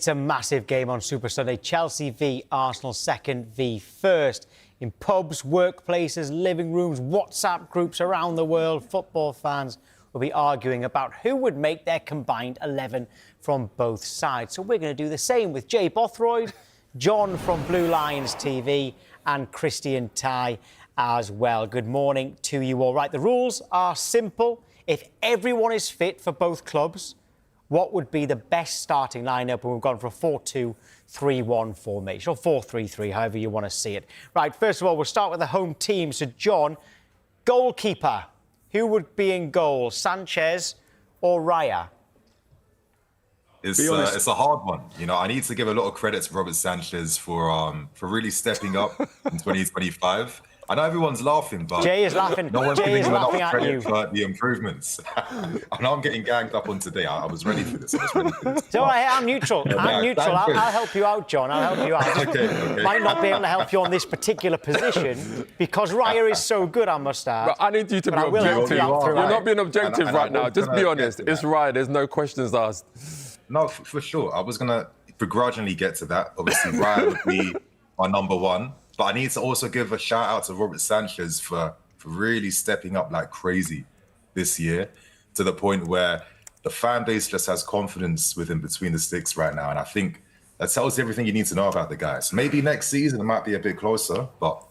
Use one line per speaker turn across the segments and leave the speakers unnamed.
It's a massive game on Super Sunday. Chelsea v Arsenal, second v first. In pubs, workplaces, living rooms, WhatsApp groups around the world, football fans will be arguing about who would make their combined 11 from both sides. So we're going to do the same with Jay Bothroyd, John from Blue Lions TV and Christian Ty as well. Good morning to you all. Right, the rules are simple. If everyone is fit for both clubs, what would be the best starting lineup? And we've gone for a 4-2-3-1 formation, or 4-3-3, however you want to see it. Right, first of all, we'll start with the home team. So, John, goalkeeper, who would be in goal, Sanchez or Raya?
It's a hard one. You know, I need to give a lot of credit to Robert Sanchez for really stepping up in 2025. I know everyone's laughing, but
Jay is laughing.
No one's
Jay
giving
is
him enough
laughing at
credit
you
for the improvements. I know I'm getting ganged up on today. I was ready for this.
So I'm neutral. I'm neutral. I'll help you out, John. I'll help you out.
Okay.
Might not be able to help you on this particular position because Raya is so good, I must add.
But I need you to be objective. You're not being objective right now. Just be honest. It's Raya. There's no questions asked.
No, for sure. I was going to begrudgingly get to that. Obviously, Raya would be my number one. But I need to also give a shout out to Robert Sanchez for really stepping up like crazy this year, to the point where the fan base just has confidence with him between the sticks right now. And I think that tells you everything you need to know about the guys. Maybe next season it might be a bit closer, but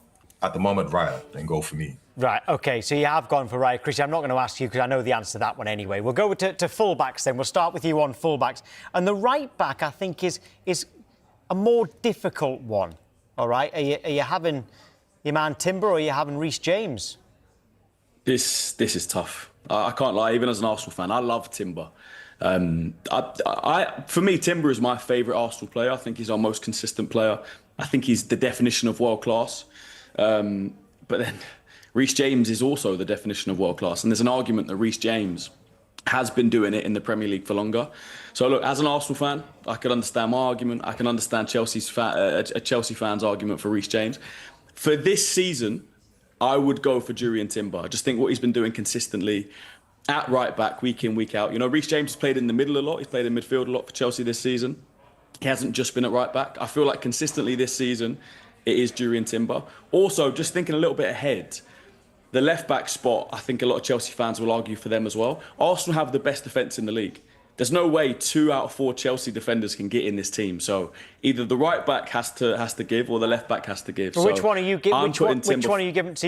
at the moment, Raya, then go for me.
Right, OK, so you have gone for Raya. Christian, I'm not going to ask you because I know the answer to that one anyway. We'll go to fullbacks then. We'll start with you on fullbacks. And the right back, I think, is a more difficult one. All right, are you having your man Timber or are you having Reece James?
This is tough. I can't lie. Even as an Arsenal fan, I love Timber. For me, Timber is my favourite Arsenal player. I think he's our most consistent player. I think he's the definition of world class. But then Reece James is also the definition of world class. And there's an argument that Reece James has been doing it in the Premier League for longer. So look, as an Arsenal fan, I could understand my argument. I can understand a Chelsea fan's argument for Reece James. For this season, I would go for Jurriën Timber. I just think what he's been doing consistently at right back, week in, week out. You know, Reece James has played in the middle a lot. He's played in midfield a lot for Chelsea this season. He hasn't just been at right back. I feel like consistently this season, it is Jurriën Timber. Also, just thinking a little bit ahead, the left-back spot, I think a lot of Chelsea fans will argue for them as well. Arsenal have the best defence in the league. There's no way 2 out of 4 Chelsea defenders can get in this team. So either the right-back has to give or the left-back has to give.
So which one are you giving? Which one are you giving? So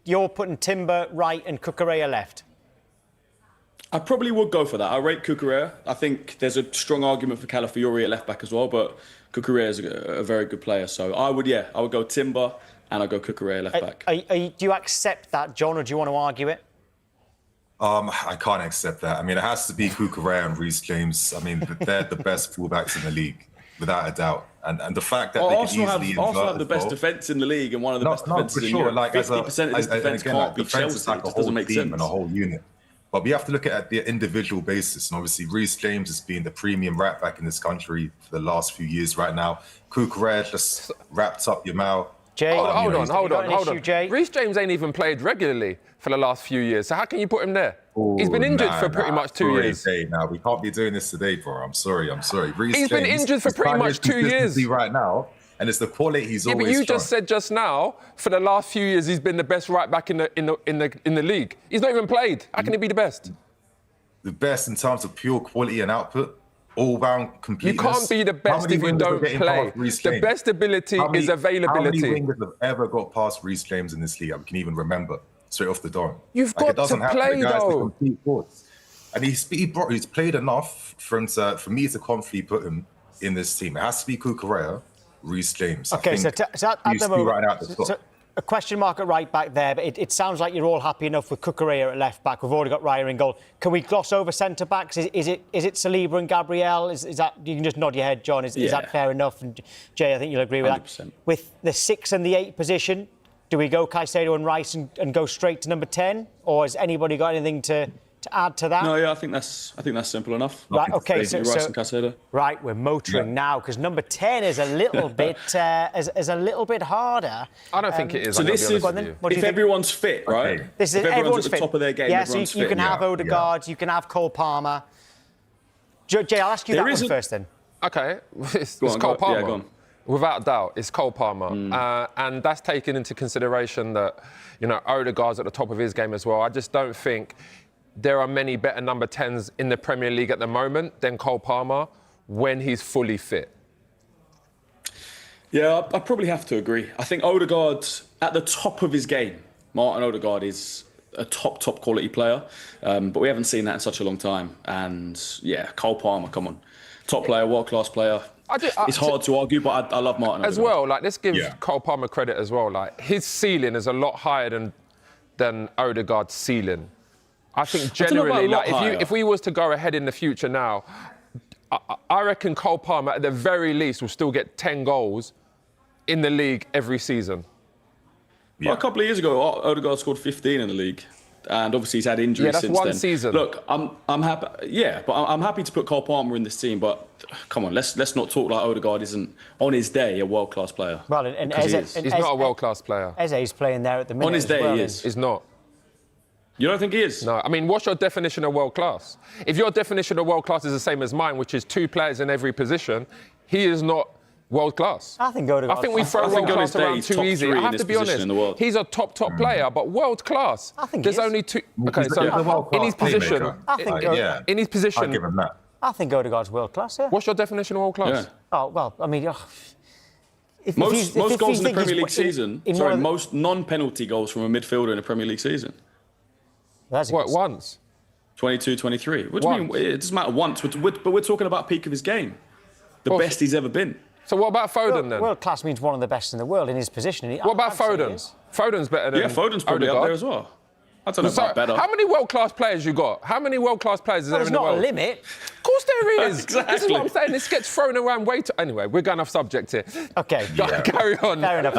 you're putting Timber right and Cucurella left?
I probably would go for that. I rate Cucurella. I think there's a strong argument for Calafiori at left-back as well, but Cucurella is a very good player. So I would go Timber. And I'll go Cucurella left back.
Do you accept that, John, or do you want to argue it?
I can't accept that. I mean, it has to be Cucurella and Reece James. I mean, they're the best fullbacks in the league, without a doubt. And the fact that they could easily
Arsenal have the best defence in the league and one of the best defences in Europe.
Like
50% of this defence can't be Chelsea.
Like
it just doesn't make sense.
And a whole unit. But we have to look at the individual basis. And obviously, Reece James has been the premium right back in this country for the last few years right now. Cucurella just wrapped up your mouth.
Jay,
hold on.
Jay?
Reece James ain't even played regularly for the last few years. So how can you put him there? He's been injured for pretty much 2 years.
Now we can't be doing this today, bro. I'm sorry.
He's been injured for pretty much 2 years
right now, and it's the quality he's always.
But you just said just now, for the last few years, he's been the best right back in the league. He's not even played. How can he be the best?
The best in terms of pure quality and output. All-round completeness.
You can't be the best if you don't play. The best ability is availability.
How many wingers have ever got past Reece James in this league? I can even remember straight off the dome.
You've got to play, though.
And he's played enough for me to confidently put him in this team. It has to be Cucurella, Reece James.
Okay, so at the moment, a question mark at right back there, but it sounds like you're all happy enough with Cucurella at left back. We've already got Raya in goal. Can we gloss over centre backs? Is it Saliba and Gabriel? Is that, you can just nod your head, John? Is that fair enough? And Jay, I think you'll agree with
100%.
that. With the 6 and the 8 position, do we go Caicedo and Rice and go straight to number 10, or has anybody got anything to add to that?
No, I think that's simple enough.
Right, okay,
Rice and Caicedo.
Right, we're motoring now because number 10 is a little bit is a little bit harder.
I don't think it is.
So this is if everyone's fit, right?
This is
if everyone's at the
fit.
top of their game.
Yeah, so you can have Odegaard, you can have Cole Palmer. Jay, I'll ask you that one first then.
Okay, it's Cole Palmer.
Yeah, go on.
Without doubt, it's Cole Palmer. And that's taken into consideration that, Odegaard's at the top of his game as well. I just don't think there are many better number 10s in the Premier League at the moment than Cole Palmer when he's fully fit.
Yeah, I probably have to agree. I think Odegaard, at the top of his game, Martin Odegaard is a top quality player. But we haven't seen that in such a long time. And yeah, Cole Palmer, come on. Top player, world-class player. It's hard to argue, but I love Martin
as
Odegaard.
well. Let's give Cole Palmer credit as well. His ceiling is a lot higher than Odegaard's ceiling. I think generally, if we was to go ahead in the future now, I reckon Cole Palmer at the very least will still get 10 goals in the league every season.
Well, a couple of years ago, Odegaard scored 15 in the league. And obviously he's had injuries since then.
Yeah, that's one season.
Look, I'm happy. Yeah, but I'm happy to put Cole Palmer in this team. But come on, let's not talk like Odegaard isn't on his day a world-class player.
Well, and
he's not a world-class player.
Eze's playing there at the minute.
On his day, he is.
He's not.
You don't think he is?
No. I mean, what's your definition of world-class? If your definition of world-class is the same as mine, which is 2 players in every position, he is not world-class.
I think Odegaard.
I think we throw world-class around too easy. I have to be honest. He's a top player, but world-class.
I think
there's only 2. Okay, so in his position, in his position,
I'll give him that.
I think Odegaard's world-class. Yeah.
What's your definition of world-class?
Yeah.
Oh well, I mean.
Most goals in the Premier League season. Most non-penalty goals from a midfielder in a Premier League season.
What, once?
22, 23. What do you mean? It doesn't matter once, but we're talking about peak of his game. The best he's ever been.
So what about Foden then?
World class means one of the best in the world in his position.
What about Foden? Foden's better than
Foden's probably
Odegaard.
up there as well. I don't know about better.
How many world-class players you got? How many world-class players is there in the world?
There's not a limit.
Of course there is.
Exactly.
This is what I'm saying. This gets thrown around way too... Anyway, we're going off subject here.
OK.
Carry on.
Fair enough.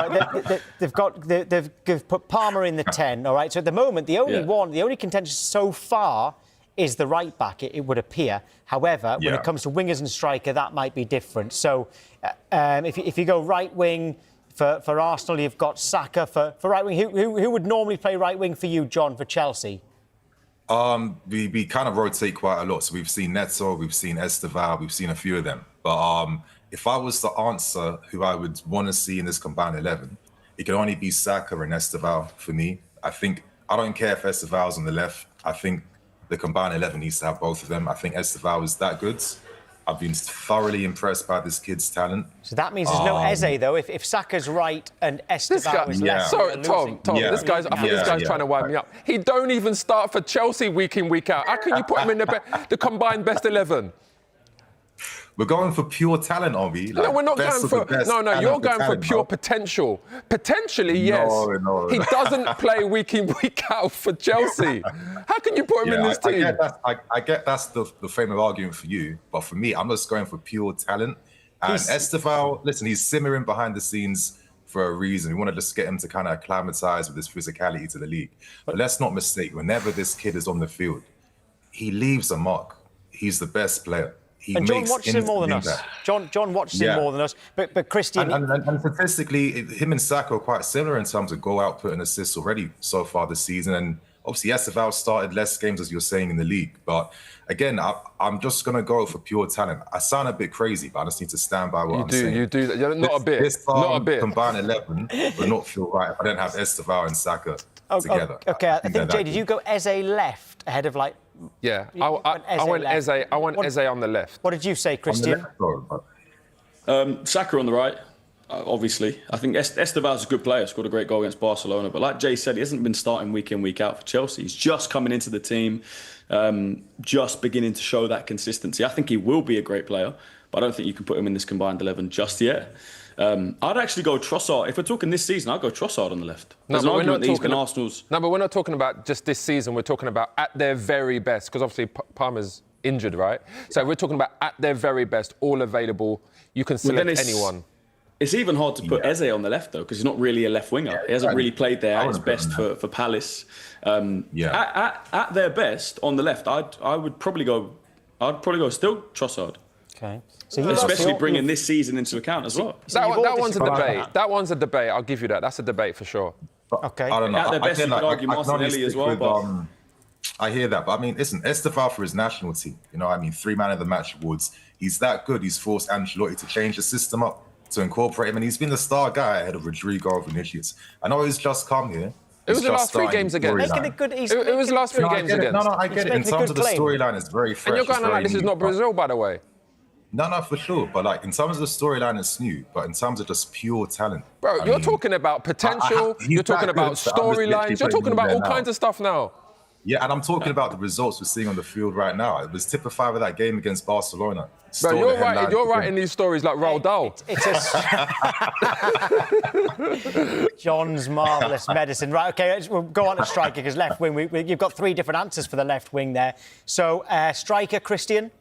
They've put Palmer in the 10, all right? So at the moment, the only contention so far is the right-back, it would appear. However, when it comes to wingers and striker, that might be different. So if you go right-wing... For Arsenal, you've got Saka. For right wing, who would normally play right wing for you, John, for Chelsea?
We kind of rotate quite a lot. So we've seen Neto, we've seen Esteval, we've seen a few of them. But if I was to answer who I would want to see in this combined 11, it could only be Saka and Esteval for me. I don't care if Esteval's on the left. I think the combined 11 needs to have both of them. I think Esteval is that good. I've been thoroughly impressed by this kid's talent.
So that means there's no Eze, though. If Saka's right and Esteval is left.
Sorry, Tom. This guy's trying to wind me up. He don't even start for Chelsea week in, week out. How can you put him in the combined best 11?
We're going for pure talent, are we?
No, we're not going for... No, you're going for pure potential. Potentially, yes.
No.
He doesn't play week in, week out for Chelsea. How can you put him in this team?
I get that's the frame of argument for you. But for me, I'm just going for pure talent. And Esteval, listen, he's simmering behind the scenes for a reason. We want to just get him to kind of acclimatise with his physicality to the league. But let's not mistake, whenever this kid is on the field, he leaves a mark. He's the best player.
And John watches him more than us. John watches him more than us. But Christian...
And statistically, him and Saka are quite similar in terms of goal output and assists already so far this season. And obviously, Esteval started less games, as you're saying, in the league. But again, I'm just going to go for pure talent. I sound a bit crazy, but I just need to stand by what I'm saying.
You do. You're not a bit.
This
not a bit.
Combined 11 will not feel right if I don't have Esteval and Saka together.
OK, I think, Jay, did you go Eze left ahead of, like...
Yeah, I went Eze on the left.
What did you say, Christian?
Saka on the right, obviously. I think Esteval's a good player, scored a great goal against Barcelona. But like Jay said, he hasn't been starting week in, week out for Chelsea. He's just coming into the team, just beginning to show that consistency. I think he will be a great player, but I don't think you can put him in this combined 11 just yet. I'd actually go Trossard. If we're talking this season, I'd go Trossard on the left. There's an argument that he's been Arsenal's...
No, but we're not talking about just this season. We're talking about at their very best, because obviously Palmer's injured, right? So we're talking about at their very best, all available. You can select anyone.
It's even hard to put Eze on the left, though, because he's not really a left winger. He hasn't really played there at his best for Palace. At their best on the left, I'd probably go still Trossard.
Okay.
So especially bringing this season into account as well.
That one's a debate. That one's a debate. I'll give you that. That's a debate for sure.
Okay.
I don't know.
At their best, you could argue Martinelli as well.
I hear that, but I mean, listen, Estevao for his national team, you know what I mean? 3 man of the match awards. He's that good. He's forced Ancelotti to change the system up, to incorporate him, and he's been the star guy ahead of Rodrigo or Vinicius. I know he's just come here.
It was the last 3 games again.
Making a good,
it was the last 3 games again.
No, I get it. In terms of the storyline, it's very fresh.
And you're going like this is not Brazil, by the way.
No, for sure. But like in terms of the storyline, it's new. But in terms of just pure talent,
bro, you're talking about potential. You're talking about storylines. You're talking about all kinds of stuff now.
Yeah, and I'm talking about the results we're seeing on the field right now. It was typified of that game against Barcelona.
Bro, you're writing these stories like Roald Dahl.
John's marvellous medicine. Right, okay, we'll go on to striker, because left wing, you've got 3 different answers for the left wing there. So, striker, Christian?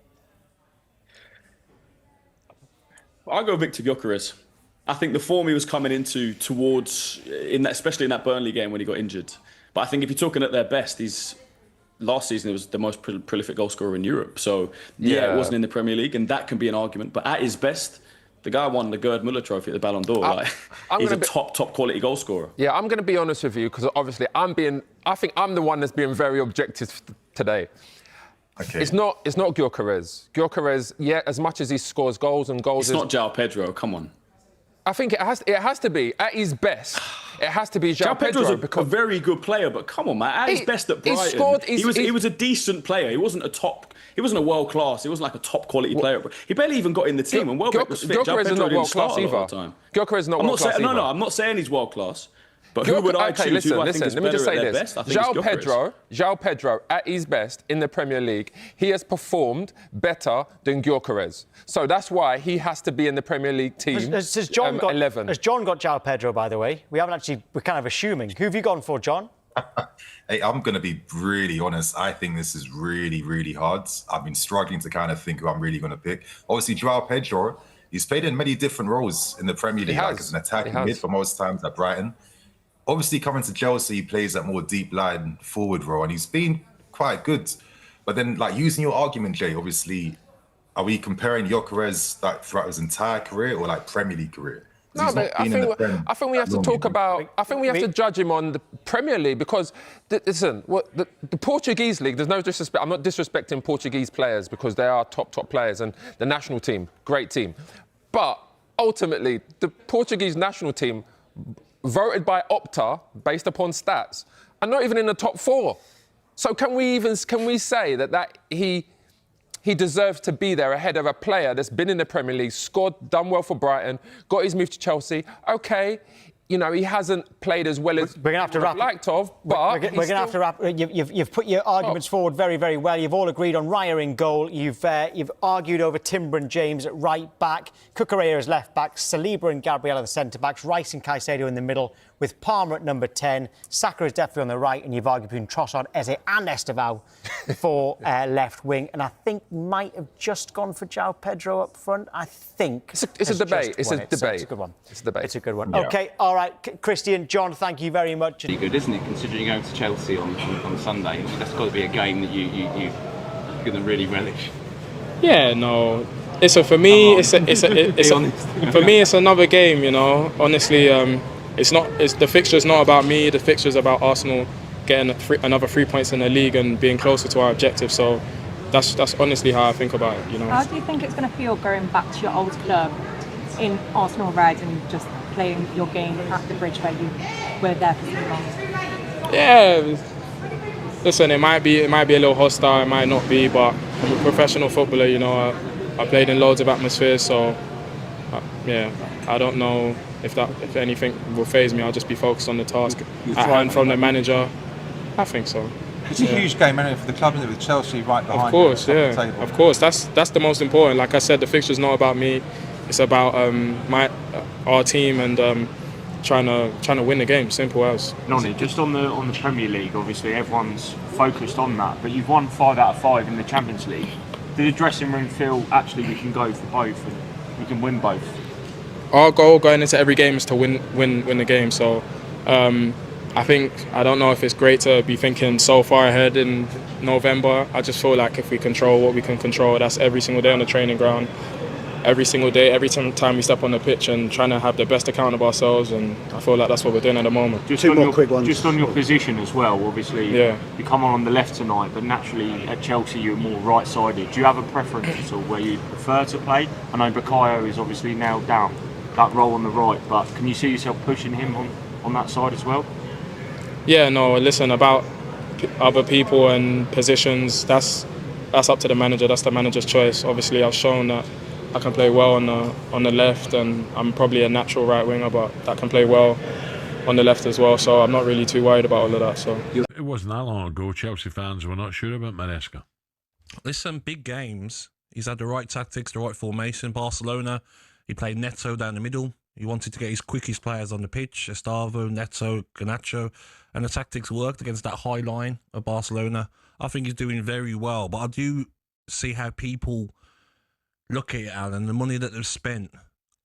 I'll go Victor Gyökeres. I think the form he was coming into towards, especially in that Burnley game when he got injured. But I think if you're talking at their best, last season he was the most prolific goal scorer in Europe. So it wasn't in the Premier League, and that can be an argument. But at his best, the guy won the Gerd Müller Trophy at the Ballon d'Or. He's a top quality goal scorer.
Yeah, I'm going to be honest with you, because obviously I think I'm the one that's being very objective today.
Okay.
It's not Gyökeres. Gyökeres, yeah, as much as he scores goals.
It's not João Pedro. Come on.
I think it has to be at his best. It has to be João
Pedro's
Pedro.
a very good player, but come on, man, at his best at Brighton, he was a decent player. He wasn't a world class. He wasn't like a top quality player. He barely even got in the team. And Welbeck was fit. João Pedro didn't start a lot of the time.
Gyökeres is not world class either.
No, I'm not saying he's world class. But who would I choose?
Listen,
who I think is
let me just
better
say
at their
this.
best? I think
João Pedro, at his best in the Premier League, he has performed better than Gyökeres. So that's why he has to be in the Premier League team.
Has John got
11.
Has John got João Pedro, by the way? We're kind of assuming. Who have you gone for, John?
Hey, I'm going to be really honest. I think this is really, really hard. I've been struggling to kind of think who I'm really going to pick. Obviously, João Pedro, he's played in many different roles in the Premier League, like as an attacking mid for most times at Brighton. Obviously, coming to Chelsea, he plays that more deep line forward role, and he's been quite good. But then, like, using your argument, Jay, obviously, are we comparing Gyökeres like throughout his entire career or like Premier League career?
No, but I think we have to talk about. I think we have to judge him on the Premier League, because listen, the Portuguese league. There's no disrespect. I'm not disrespecting Portuguese players, because they are top players, and the national team, great team. But ultimately, the Portuguese national team, voted by Opta based upon stats, are not even in the top 4. So can we say that he deserves to be there ahead of a player that's been in the Premier League, scored, done well for Brighton, got his move to Chelsea? Okay, you know, he hasn't played as well as
we're going to have to wrap.
Liked of, but
we're going to have to wrap. You've put your arguments forward very, very well. You've all agreed on Raya in goal. You've argued over Timber and James at right back, Cucurella as left back, Saliba and Gabriel at the centre backs, Rice and Caicedo in the middle, with Palmer at number 10. Saka is definitely on the right, and you've argued between Trossard, Eze and Estevao for left wing. And I think might have just gone for João Pedro up front. I think
it's a debate. It's a debate.
It's a good one.
It's a debate.
It's a good one.
Yeah.
Okay, all right, Christian, John, thank you very much.
Pretty good, isn't it? Considering you're going to Chelsea on Sunday, that's got to be a game that you're going to really relish.
Yeah, no. For me, it's another game. You know, honestly, the fixture's not about me. The fixture's about Arsenal getting another 3 points in the league and being closer to our objective. So that's honestly how I think about it. You know.
How do you think it's going to feel going back to your old club in Arsenal Red and just playing your game at the Bridge where you were there for so long?
Yeah. Listen, it might be a little hostile, it might not be, but I'm a professional footballer. You know, I played in loads of atmospheres, so I don't know if anything will faze me. I'll just be focused on the task at hand from the manager. I think so.
It's a huge game, isn't it, for the club, isn't it, with Chelsea right behind.
Of course, yeah. Of course, that's the most important. Like I said, the fixture's not about me. It's about our team and trying to win the game. Simple as.
Nonny, just on the Premier League, obviously everyone's focused on that, but you've won 5 out of 5 in the Champions League. Did the dressing room feel actually we can go for both and we can win both?
Our goal going into every game is to win the game. So I don't know if it's great to be thinking so far ahead in November. I just feel like if we control what we can control, that's every single day on the training ground. every single day, every time we step on the pitch, and trying to have the best account of ourselves. And I feel like that's what we're doing at the moment.
Just on your position as well, obviously,
Yeah.
you come on the left tonight, but naturally at Chelsea you're more right-sided. Do you have a preference at all where you prefer to play? I know Bukayo is obviously nailed down that role on the right, but can you see yourself pushing him on that side as well?
Yeah, no, listen, about other people and positions, that's up to the manager. That's the manager's choice. Obviously, I've shown that I can play well on the left, and I'm probably a natural right winger, but I can play well on the left as well. So I'm not really too worried about all of that. So
it wasn't that long ago Chelsea fans were not sure about Maresca.
Listen, big games. He's had the right tactics, the right formation. Barcelona, he played Neto down the middle. He wanted to get his quickest players on the pitch, Estavo, Neto, Garnacho, and the tactics worked against that high line of Barcelona. I think he's doing very well, but I do see how people look at it, Alan, the money that they've spent.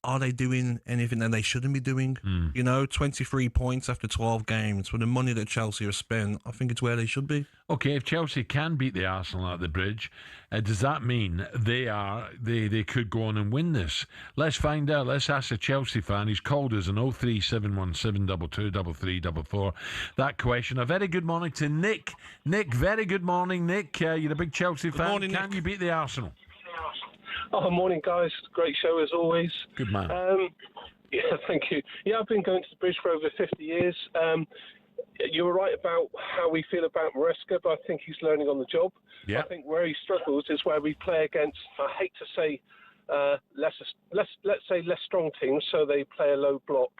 Are they doing anything that they shouldn't be doing? 23 points after 12 games. For the money that Chelsea have spent, I think it's where they should be.
Okay, if Chelsea can beat the Arsenal at the Bridge, does that mean they could go on and win this? Let's find out. Let's ask a Chelsea fan. He's called us on 03717223344. That question. A very good morning to Nick. Nick, very good morning, Nick. You're a big Chelsea fan.
Morning,
can
Nick.
you beat the Arsenal?
Oh, morning, guys. Great show as always.
Good man.
Yeah, thank you. Yeah, I've been going to the Bridge for over 50 years. You were right about how we feel about Maresca, but I think he's learning on the job.
Yeah.
I think where he struggles is where we play against, I hate to say, let's say less strong teams, so they play a low block.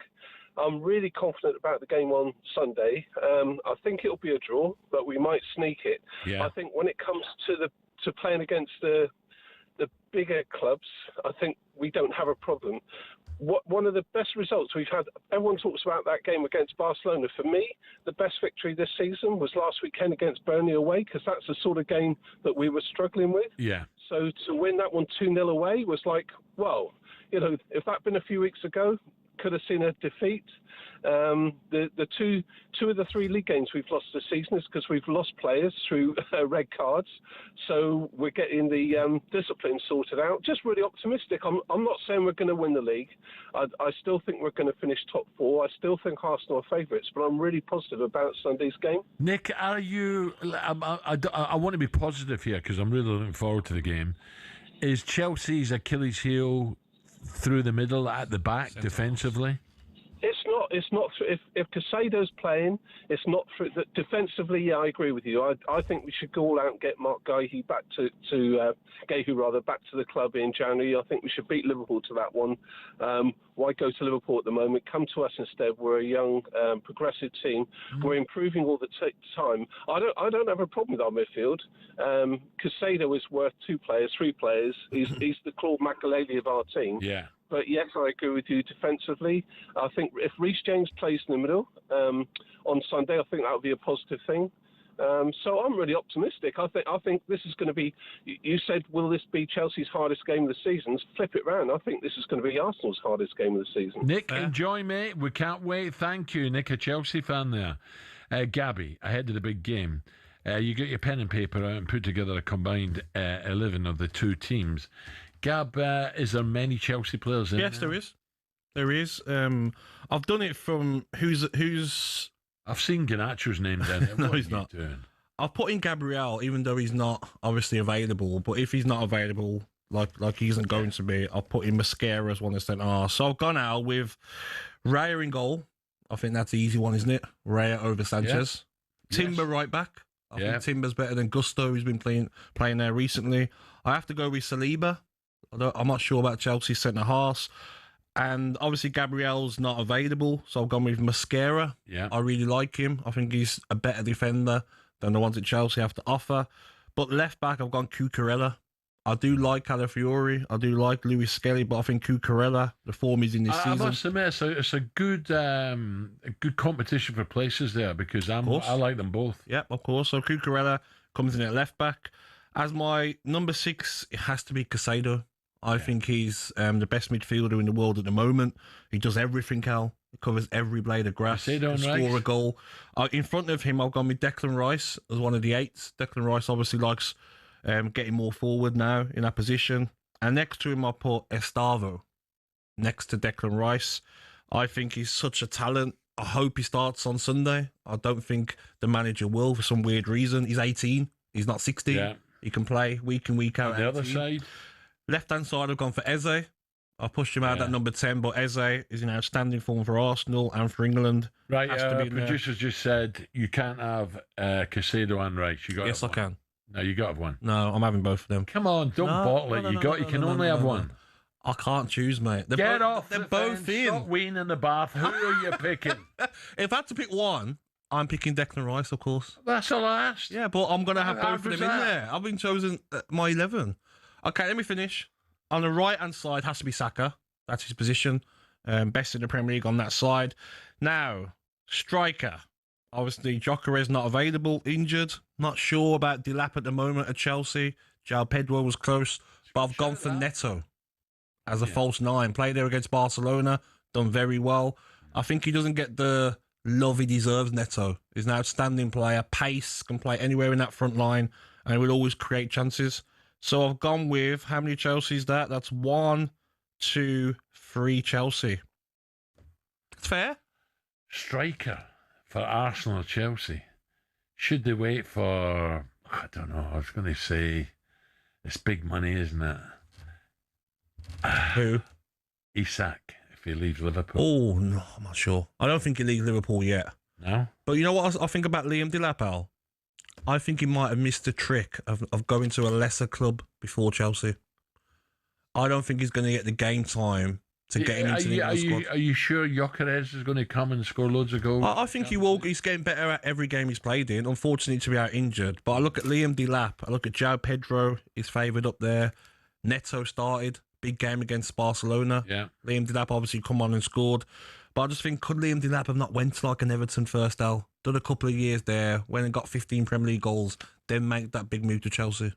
I'm really confident about the game on Sunday. I think it'll be a draw, but we might sneak it.
Yeah.
I think when it comes to playing against the bigger clubs, I think we don't have a problem. One of the best results we've had, everyone talks about that game against Barcelona. For me, the best victory this season was last weekend against Burnley away, because that's the sort of game that we were struggling with.
Yeah.
So to win that one 2-0 away was like, well, if that had been a few weeks ago, could have seen a defeat. The two of the three league games we've lost this season is because we've lost players through red cards. So we're getting the discipline sorted out. Just really optimistic. I'm not saying we're going to win the league. I still think we're going to finish top four. I still think Arsenal are favourites, but I'm really positive about Sunday's game.
Nick, are you... I want to be positive here because I'm really looking forward to the game. Is Chelsea's Achilles heel through the middle, at the back, defensively?
It's not. If Casado's playing, it's not through. Defensively, yeah, I agree with you. I think we should go all out and get Mark Gahey back to the club in January. I think we should beat Liverpool to that one. Why go to Liverpool at the moment? Come to us instead. We're a young, progressive team. We're improving all the time. I don't have a problem with our midfield. Casado is worth 2 players, 3 players. He's the Claude Makelele of our team.
Yeah.
But yes, I agree with you defensively. I think if Reece James plays in the middle on Sunday, I think that would be a positive thing. So I'm really optimistic. I think this is going to be. You said, will this be Chelsea's hardest game of the season? Flip it round. I think this is going to be Arsenal's hardest game of the season.
Nick, enjoy, mate. We can't wait. Thank you, Nick, a Chelsea fan there. Gabby, ahead of the big game. You get your pen and paper out and put together a combined 11 of the two teams. Gab, is there many Chelsea players in?
Yes, there is. There is. I've done it from who's.
I've seen Garnacho's name down there.
No, he's not. I've put in Gabriel, even though he's not obviously available. But if he's not available, like he isn't going to be, I'll put in Mascara as one of the centre. So I've gone out with Raya in goal. I think that's the easy one, isn't it? Raya over Sanchez. Yeah. Timber right back. I think Timber's better than Gusto, who's been playing there recently. I have to go with Saliba. I'm not sure about Chelsea centre halves. And obviously Gabriel's not available, so I've gone with Mascara.
Yeah.
I really like him. I think he's a better defender than the ones that Chelsea have to offer. But left back, I've gone Cucurella. I do like Calafiori. I do like Luis Skelly, but I think Cucurella, the form is in this season.
I must admit, it's a good competition for places there because I like them both.
Yep, of course. So Cucurella comes in at left back. As my number 6, it has to be Casado. I think he's the best midfielder in the world at the moment. He does everything, Cal. He covers every blade of grass. He can score a goal. In front of him, I've gone with Declan Rice as one of the 8s. Declan Rice obviously likes getting more forward now in that position. And next to him, I put Estavo, next to Declan Rice. I think he's such a talent. I hope he starts on Sunday. I don't think the manager will for some weird reason. He's 18. He's not 16.
Yeah.
He can play week in, week out.
On the other side?
Left-hand side, I've gone for Eze. I pushed him out at number 10, but Eze is in outstanding form for Arsenal and for England.
Right,
Has to be in there.
producers just said you can't have Casado and Rice. You got
Yes, I can.
No, you got to have one.
No, I'm having both of them.
Come on, don't bottle it. You can only have one.
I can't choose, mate.
Get off.
They're both in.
Stop weeing in the bath. Who are you picking?
If I had to pick one, I'm picking Declan Rice, of course.
That's all I asked.
Yeah, but I'm going to have
How
both of
was
them in
that?
there. I've been chosen my 11. Okay, let me finish. On the right-hand side has to be Saka. That's his position. Best in the Premier League on that side. Now, striker. Obviously, Gyökeres not available, injured. Not sure about Delap at the moment at Chelsea. João Pedro was close. But I've gone for Neto as a false 9. Played there against Barcelona. Done very well. I think he doesn't get the love he deserves, Neto. He's an outstanding player. Pace, can play anywhere in that front line. And will always create chances. So I've gone with, how many Chelsea's that? That's 1, 2, 3 Chelsea. It's fair.
Striker for Arsenal or Chelsea. Should they wait for, I don't know, I was going to say, it's big money, isn't it?
Who?
Isak, if he leaves Liverpool.
Oh, no, I'm not sure. I don't think he leaves Liverpool yet.
No?
But you know what I think about Liam Delap, Al? I think he might have missed the trick of going to a lesser club before Chelsea. I don't think he's going to get the game time to get him into the England squad.
Are you sure Gyökeres is going to come and score loads of goals?
I think he will. He's getting better at every game he's played in. Unfortunately, to be out injured. But I look at Liam Delap. I look at João Pedro. He's favoured up there. Neto started. Big game against Barcelona.
Yeah.
Liam Delap obviously come on and scored. But I just think, could Liam Delap have not went to like an Everton first, Al? Done a couple of years there, went and got 15 Premier League goals, then make that big move to Chelsea.